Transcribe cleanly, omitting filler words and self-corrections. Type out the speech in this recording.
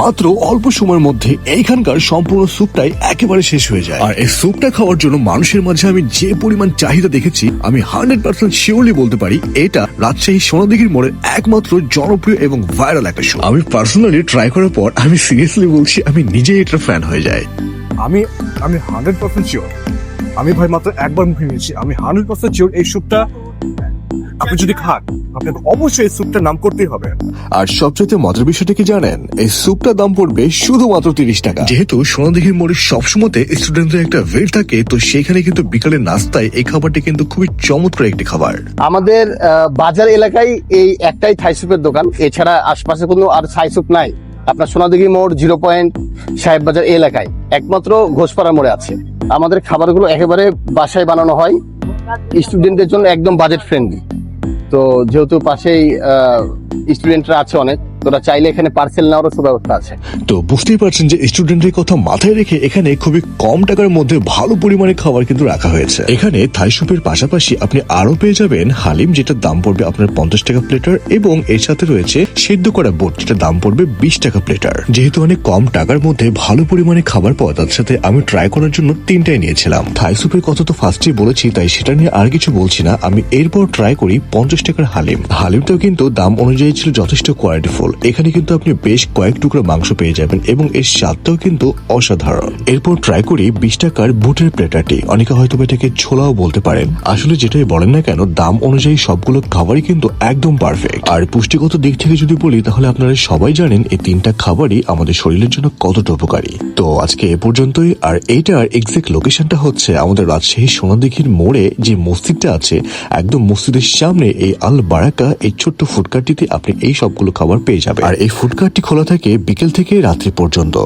মাত্র অল্প সময়ের মধ্যে এইখানকার সম্পূর্ণ স্যুপটাই একেবারে শেষ হয়ে যায়। আর এই স্যুপটা খাওয়ার জন্য মানুষের মাঝে আমি যে পরিমাণ চাহিদা দেখেছি, আমি 100% শিওরলি বলতে পারি এটা রাজশাহী সোনাদিঘির মোড়ের একমাত্র জনপ্রিয় এবং ভাইরাল একটা স্যুপ। আমি পার্সোনালি ট্রাই করার পর আমি সিরিয়াসলি বলছি, আমি নিজেই এটার ফ্যান হয়ে যাই। আমি 100% শিওর, আমি ভাই মাত্র একবার মুখে নিয়েছি, আমি 100% শিওর এই স্যুপটা আপনি যদি খান আপনাকে অবশ্যই এই স্যুপটার নাম করতেই হবে। আর সবচেয়ে মজার বিষয়টা কি জানেন, এই স্যুপটার দাম পড়বে শুধুমাত্র 30 টাকা। যেহেতু সোনাদিঘির মোড়ে সবসময়তে স্টুডেন্টদের একটা ভিড় থাকে, তো সেখানে কিন্তু বিকালের নাস্তায় এই খাবারটি কিন্তু খুবই চমৎকার একটি খাবার। আমাদের বাজার এলাকায় এই একটাই থাই স্যুপের দোকান, এছাড়া আশপাশে কোনো আর থাই স্যুপ নাই। আপনার সোনাদিঘি মোড় 0 পয়েন্ট সাহেব বাজার এলাকায় একমাত্র ঘোষপাড়া মোড়ে আছে। আমাদের খাবারগুলো একেবারে বাসায় বানানো হয়, স্টুডেন্টদের জন্য একদম বাজেট ফ্রেন্ডলি। তো যেহেতু পাশেই স্টুডেন্টরা আছে অনেক, তোরা চাইলে এখানে পার্সেল নেওয়ারও সুব্যবস্থা আছে। তো বুঝতেই পারছেন যে স্টুডেন্টের কথা মাথায় রেখে এখানে খুবই কম টাকার মধ্যে ভালো পরিমাণে খাবার কিন্তু রাখা হয়েছে। এখানে থাই স্যুপের পাশাপাশি আপনি আরো পেয়ে যাবেন হালিম, যেটার দাম পড়বে আপনার 50 টাকা প্লেটার, এবং এর সাথে রয়েছে সেদ্ধ করা বুট, যেটার দাম পড়বে 20 টাকা প্লেটার। যেহেতু অনেক কম টাকার মধ্যে ভালো পরিমাণে খাবার পাওয়া, তার সাথে আমি ট্রাই করার জন্য 3টাই নিয়েছিলাম। থাই স্যুপের কথা তো ফার্স্টেই বলেছি, তাই সেটা নিয়ে আর কিছু বলছি না। আমি এরপর ট্রাই করি 50 টাকার হালিম। হালিমটাও কিন্তু দাম অনুযায়ী ছিল যথেষ্ট কোয়ালিটিফুল। এখানে কিন্তু আপনি বেশ কয়েক টুকরো মাংস পেয়ে যাবেন এবং এর স্বাদটাও কিন্তু অসাধারণ। এরপর ট্রাই করি 20 টাকার বুটের প্লেটারটি। অনেকে হয়তো এটাকে ছোলাও বলতে পারেন। আসলে যেটাই বলেন না কেন, দাম অনুযায়ী সবগুলো খাবারই কিন্তু একদম পারফেক্ট। আর পুষ্টিগত দিক থেকে যদি বলি, তাহলে আপনারা সবাই জানেন এই 3টা খাবারই আমাদের শরীরের জন্য কতটা উপকারী। তো আজকে এ পর্যন্তই। আর এইটার এক্সাক্ট লোকেশনটা হচ্ছে আমাদের রাজশাহী সোনাদিঘির মোড়ে যে মসজিদটা আছে, একদম মসজিদের সামনে এই আল বারাকা এই ছোট্ট ফুডকার্টটিতে আপনি এই সবগুলো খাবার পেয়ে যাবেন। আর এই ফুডকার্টটি খোলা থাকে বিকেল থেকে রাত্রি পর্যন্ত।